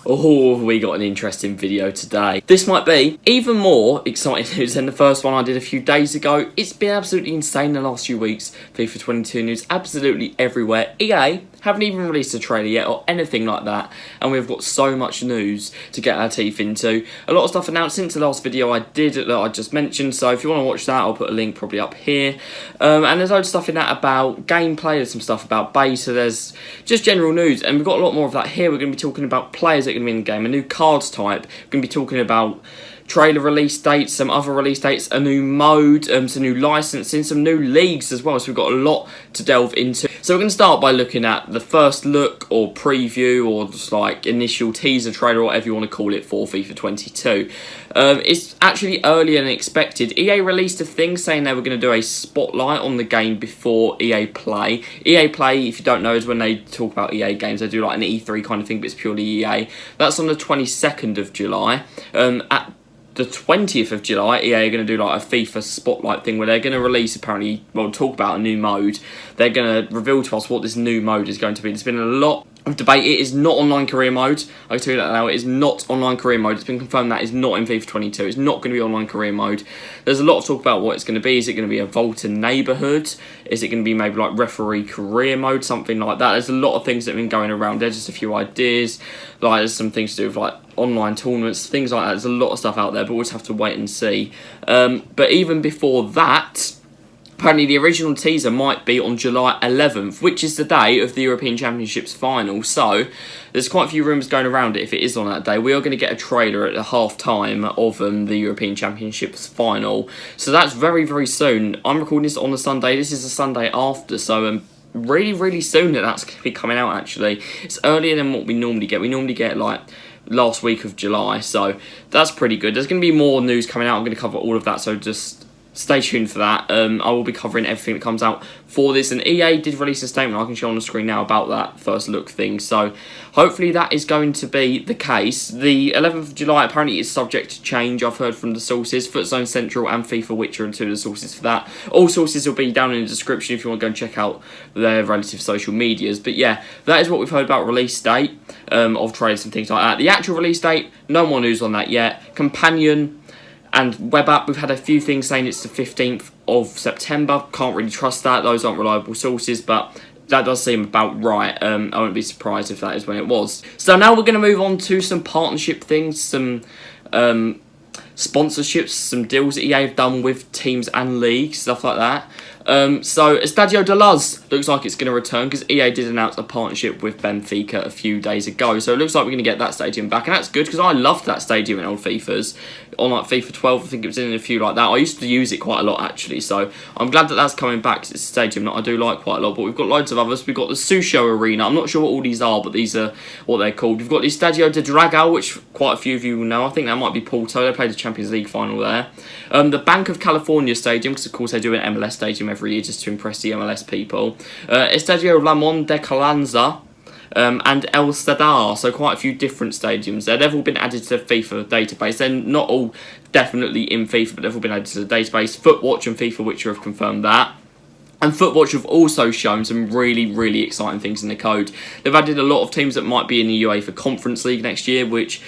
Oh, we got an interesting video today. This might be even more exciting news than the first one I did a few days ago. It's been absolutely insane the last few weeks. FIFA 22 news absolutely everywhere. EA haven't even released a trailer yet or anything like that, and we've got so much news to get our teeth into. A lot of stuff announced since the last video I did that I just mentioned, so if you want to watch that, I'll put a link probably up here. And there's loads of stuff in that about gameplay, there's some stuff about beta, there's just general news, and we've got a lot more of that here. We're going to be talking about players that are going to be in the game, a new cards type, we're going to be talking about trailer release dates, some other release dates, a new mode, some new licensing, some new leagues as well, so we've got a lot to delve into. So we're going to start by looking at the first look or preview or just like initial teaser trailer or whatever you want to call it for FIFA 22. It's actually earlier than expected. EA released a thing saying they were going to do a spotlight on the game before EA Play. EA Play, if you don't know, is when they talk about EA games, they do like an E3 kind of thing, but it's purely EA. That's on the 22nd of July. At the 20th of July, EA are going to do like a FIFA spotlight thing where they're going to release, apparently, well, talk about a new mode. They're going to reveal to us what this new mode is going to be. There's been a lot of debate. It is not online career mode. I can tell you that now. It is not online career mode. It's been confirmed that is not in FIFA 22. It's not going to be online career mode. There's a lot of talk about what it's going to be. Is it going to be a Volta neighbourhood? Is it going to be maybe like referee career mode? Something like that. There's a lot of things that have been going around. There's just a few ideas. Like there's some things to do with like online tournaments, things like that. There's a lot of stuff out there, but we'll just have to wait and see. But even before that, apparently the original teaser might be on July 11th, which is the day of the European Championships final. So there's quite a few rumours going around it. If it is on that day, we are going to get a trailer at the half-time of the European Championships final. So that's very, very soon. I'm recording this on a Sunday. This is a Sunday after, so really soon that's going to be coming out, actually. It's earlier than what we normally get. We normally get, like, last week of July, so that's pretty good. There's going to be more news coming out. I'm going to cover all of that, so just stay tuned for that. I will be covering everything that comes out for this, and EA did release a statement I can show on the screen now about that first look thing, so hopefully that is going to be the case. The 11th of July apparently is subject to change, I've heard from the sources. Footzone Central and FIFA Witcher are two of the sources for that. All sources will be down in the description if you want to go and check out their relative social medias. But yeah, that is what we've heard about release date of trailers and things like that. The actual release date, no more news on that yet. Companion and web app, we've had a few things saying it's the 15th of September. Can't really trust that. Those aren't reliable sources, but that does seem about right. I wouldn't be surprised if that is when it was. So now we're going to move on to some partnership things, some sponsorships, some deals that EA have done with teams and leagues, stuff like that. So Estadio de Luz looks like it's going to return because EA did announce a partnership with Benfica a few days ago. So it looks like we're going to get that stadium back, and that's good because I loved that stadium in old FIFAs. On like FIFA 12, I think it was in a few like that. I used to use it quite a lot, actually, so I'm glad that that's coming back because it's a stadium that I do like quite a lot. But we've got loads of others. We've got the Susho Arena. I'm not sure what all these are, but these are what they're called. We've got the Estadio de Dragão, which quite a few of you will know. I think that might be Porto. They played the Champions League final there. The Bank of California Stadium, because of course they do an MLS stadium every year just to impress the MLS people. Estadio Ramon de Carranza. And El Sadar, so quite a few different stadiums there. They've all been added to the FIFA database. They're not all definitely in FIFA, but they've all been added to the database. Footwatch and FIFA Witcher have confirmed that. And Footwatch have also shown some really exciting things in the code. They've added a lot of teams that might be in the UEFA Conference League next year, which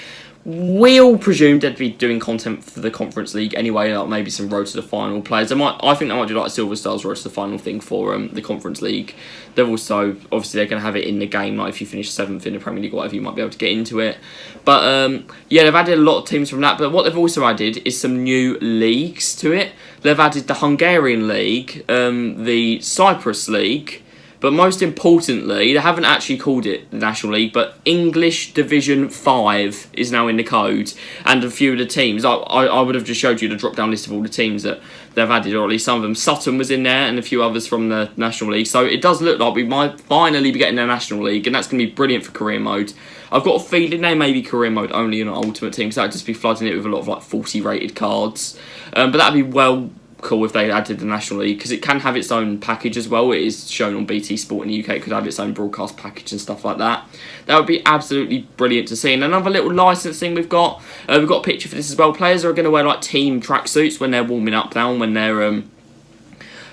we all presumed they'd be doing content for the Conference League anyway, like maybe some road to the final players. I think they might do like a Silver Stars road to the final thing for the Conference League. They've also, obviously, they're going to have it in the game, like if you finish 7th in the Premier League or whatever, you might be able to get into it. But yeah, they've added a lot of teams from that. But what they've also added is some new leagues to it. They've added the Hungarian League, the Cyprus League. But most importantly, they haven't actually called it the National League, but English Division 5 is now in the code. And a few of the teams, I would have just showed you the drop-down list of all the teams that they've added, or at least some of them. Sutton was in there, and a few others from the National League. So it does look like we might finally be getting a National League, and that's going to be brilliant for career mode. I've got a feeling they may be career mode only in an Ultimate Team, so that'd just be flooding it with a lot of like 40 rated cards. But that'd be well cool if they added the National League, because it can have its own package as well. It is shown on BT Sport in the UK. It could have its own broadcast package and stuff like that. That would be absolutely brilliant to see. And another little licensing we've got a picture for this as well. Players are going to wear like team tracksuits when they're warming up now, when they're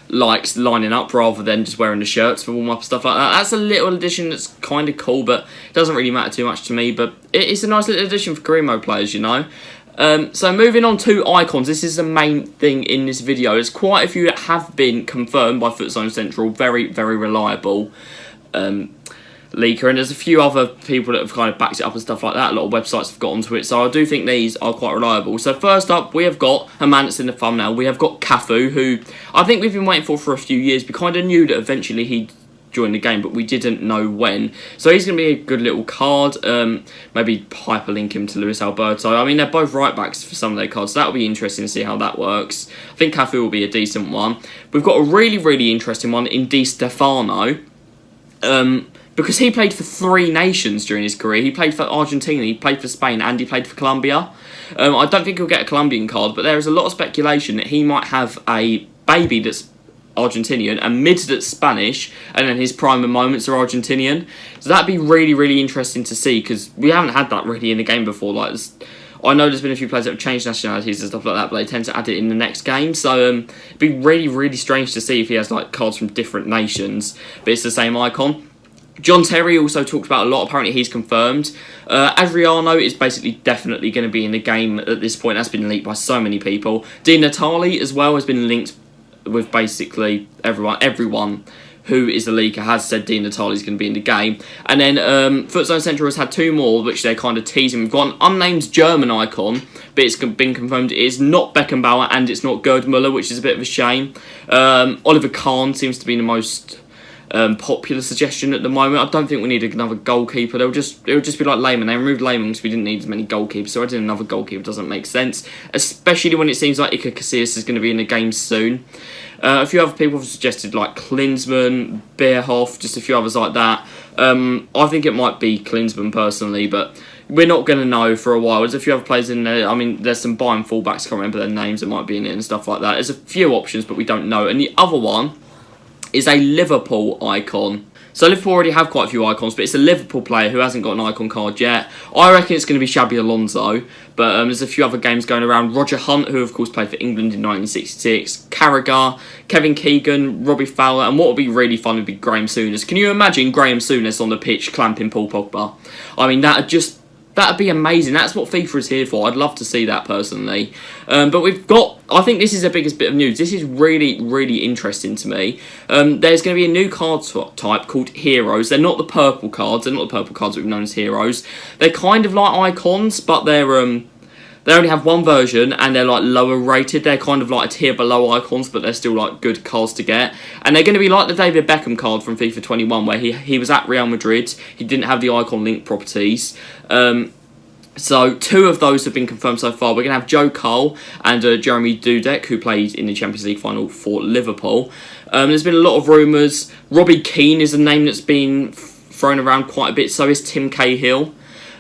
likes lining up rather than just wearing the shirts for warm-up, stuff like that. That's a little addition that's kind of cool, but it doesn't really matter too much to me. But it's a nice little addition for career mode players, you know. So moving on to icons, this is the main thing in this video. There's quite a few that have been confirmed by Footzone Central, very, very reliable leaker, and there's a few other people that have kind of backed it up and stuff like that. A lot of websites have got onto it, so I do think these are quite reliable. So first up, we have got a man that's in the thumbnail. We have got Cafu, who I think we've been waiting for a few years. We kind of knew that eventually he'd join the game, but we didn't know when. So he's going to be a good little card. Maybe hyperlink him to Luis Alberto. I mean, they're both right backs for some of their cards, so that'll be interesting to see how that works. I think Cafu will be a decent one. We've got a really, really interesting one in Di Stefano. Because he played for 3 nations during his career. He played for Argentina, he played for Spain, and he played for Colombia. I don't think he'll get a Colombian card, but there is a lot of speculation that he might have a baby that's Argentinian, a mid that's Spanish, and then his prime moments are Argentinian. So that'd be really, really interesting to see, because we haven't had that really in the game before. Like, I know there's been a few players that have changed nationalities and stuff like that, but they tend to add it in the next game. So it'd be really, really strange to see if he has like cards from different nations, but it's the same icon. John Terry also talked about a lot. Apparently he's confirmed. Adriano is basically definitely going to be in the game at this point. That's been leaked by so many people. Di Natale as well has been linked with basically everyone who is the leaker has said Di Natale is going to be in the game. And then Footzone Central has had 2 more, which they're kind of teasing. We've got an unnamed German icon, but it's been confirmed it is not Beckenbauer and it's not Gerd Müller, which is a bit of a shame. Oliver Kahn seems to be the most popular suggestion at the moment. I don't think we need another goalkeeper. It would just be like Lehmann. They removed Lehmann because we didn't need as many goalkeepers, so adding another goalkeeper doesn't make sense, especially when it seems like Iker Casillas is going to be in the game soon. A few other people have suggested like Klinsmann, Bierhoff, just a few others like that. I think it might be Klinsmann personally, but we're not going to know for a while. There's a few other players in there. I mean, there's some Bayern fullbacks, can't remember their names, that might be in it and stuff like that. There's a few options, but we don't know. And the other one is a Liverpool icon. So Liverpool already have quite a few icons, but it's a Liverpool player who hasn't got an icon card yet. I reckon it's going to be Xabi Alonso, but there's a few other games going around. Roger Hunt, who of course played for England in 1966, Carragher, Kevin Keegan, Robbie Fowler, and what would be really fun would be Graham Souness. Can you imagine Graham Souness on the pitch clamping Paul Pogba? I mean, that'd be amazing. That's what FIFA is here for. I'd love to see that personally. But we've got, I think this is the biggest bit of news. This is really, really interesting to me. There's going to be a new card type called Heroes. They're not the purple cards. They're not the purple cards that we've known as Heroes. They're kind of like icons, but they only have one version and they're like lower rated. They're kind of like a tier below icons, but they're still like good cards to get. And they're going to be like the David Beckham card from FIFA 21, where he was at Real Madrid. He didn't have the icon link properties. So 2 of those have been confirmed so far. We're going to have Joe Cole and Jeremy Dudek, who played in the Champions League final for Liverpool. There's been a lot of rumours. Robbie Keane is a name that's been thrown around quite a bit. So is Tim Cahill.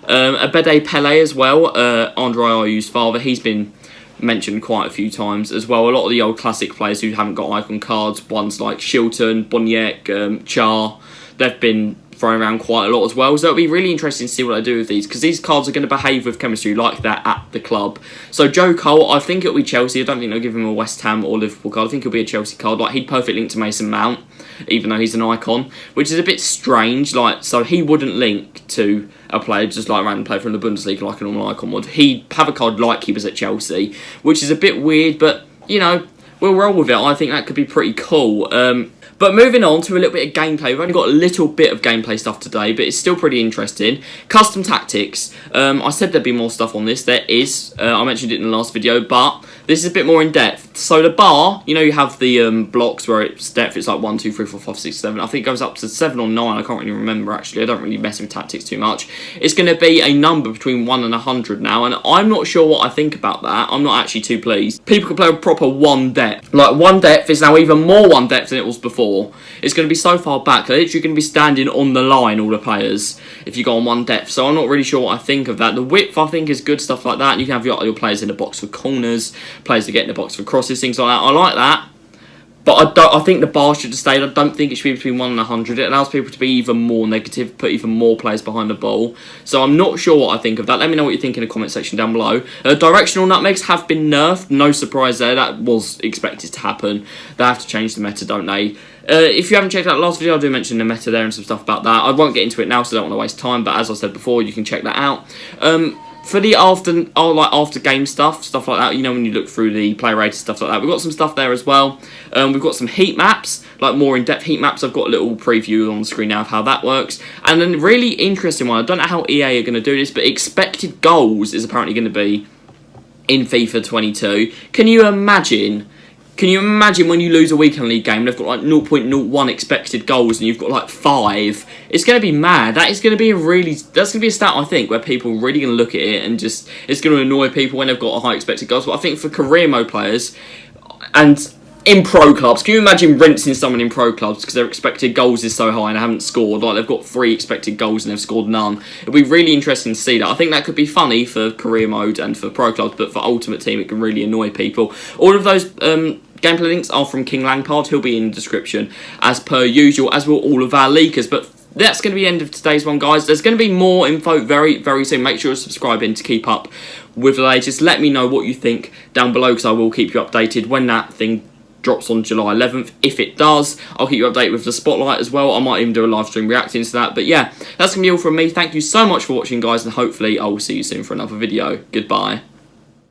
Abede Pele as well, Andre Ayew's father. He's been mentioned quite a few times as well. A lot of the old classic players who haven't got icon cards, ones like Shilton, Boniek, Char, they've been thrown around quite a lot as well. So it'll be really interesting to see what they do with these, because these cards are going to behave with chemistry like that at the club. So Joe Cole, I think it'll be Chelsea. I don't think they'll give him a West Ham or Liverpool card. I think it'll be a Chelsea card. Like, he'd perfect link to Mason Mount, even though he's an icon, which is a bit strange. Like, so he wouldn't link to a player just like a random player from the Bundesliga like a normal icon would. He'd have a card like he was at Chelsea, which is a bit weird, but you know, we'll roll with it. I think that could be pretty cool. But moving on to a little bit of gameplay. We've only got a little bit of gameplay stuff today, but it's still pretty interesting. Custom tactics. I said there'd be more stuff on this. There is. I mentioned it in the last video, but this is a bit more in depth. So the bar, you know, you have the blocks where it's depth. It's like 1, 2, 3, 4, 5, 6, 7. I think it goes up to 7 or 9. I can't really remember, actually. I don't really mess with tactics too much. It's going to be a number between 1 and 100 now, and I'm not sure what I think about that. I'm not actually too pleased. People can play a proper 1 depth. Like, 1 depth is now even more 1 depth than it was before. It's going to be so far back. They're literally going to be standing on the line, all the players, if you go on 1 depth. So I'm not really sure what I think of that. The width, I think, is good, stuff like that. And you can have your players in the box for corners, players that get in the box for crosses, things like that. I like that. But I think the bar should have stayed. I don't think it should be between 1 and 100. It allows people to be even more negative, put even more players behind the ball. So I'm not sure what I think of that. Let me know what you think in the comment section down below. Directional nutmegs have been nerfed. No surprise there. That was expected to happen. They have to change the meta, don't they? If you haven't checked out the last video, I do mention the meta there and some stuff about that. I won't get into it now, so I don't want to waste time. But as I said before, you can check that out. For the after game stuff like that, you know, when you look through the player rated stuff like that, we've got some stuff there as well. We've got some heat maps, like more in-depth heat maps. I've got a little preview on the screen now of how that works. And then a really interesting one, I don't know how EA are going to do this, but expected goals is apparently going to be in FIFA 22. Can you imagine when you lose a weekend league game, they've got like 0.01 expected goals and you've got like 5? It's going to be mad. That's going to be a stat, I think, where people are really going to look at it and just, it's going to annoy people when they've got a high expected goals. But I think for career mode players and in pro clubs, can you imagine rinsing someone in pro clubs because their expected goals is so high and they haven't scored? Like, they've got 3 expected goals and they've scored none. It'll be really interesting to see that. I think that could be funny for career mode and for pro clubs, but for Ultimate Team, it can really annoy people. All of those gameplay links are from King Langpard. He'll be in the description as per usual, as will all of our leakers. But that's going to be the end of today's one, guys. There's going to be more info very, very soon. Make sure you're subscribing to keep up with the latest. Let me know what you think down below, because I will keep you updated when that thing drops on July 11th. If it does, I'll keep you updated with the spotlight as well. I might even do a live stream reacting to that. But yeah, that's going to be all from me. Thank you so much for watching, guys, and hopefully I will see you soon for another video. Goodbye.